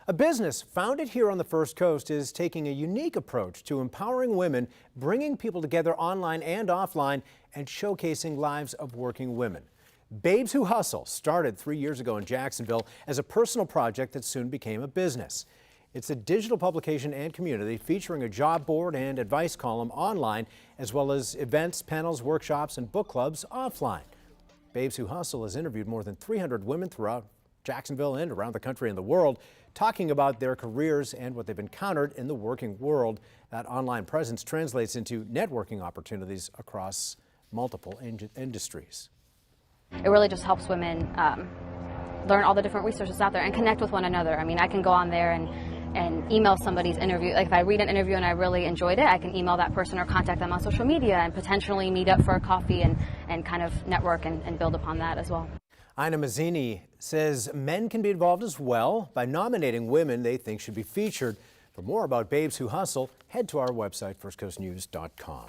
A business founded here on the First Coast is taking a unique approach to empowering women, bringing people together online and offline, and showcasing lives of working women. Babes Who Hustle started 3 years ago in Jacksonville as a personal project that soon became a business. It's a digital publication and community featuring a job board and advice column online, as well as events, panels, workshops, and book clubs offline. Babes Who Hustle has interviewed more than 300 women throughout Jacksonville and around the country and the world, talking about their careers and what they've encountered in the working world. That online presence translates into networking opportunities across multiple industries. It really just helps women learn all the different resources out there and connect with one another. I mean, I can go on there and email somebody's interview. Like if I read an interview and I really enjoyed it, I can email that person or contact them on social media and potentially meet up for a coffee and kind of network and build upon that as well. Ina Mazzini says men can be involved as well by nominating women they think should be featured. For more about Babes Who Hustle, head to our website, firstcoastnews.com.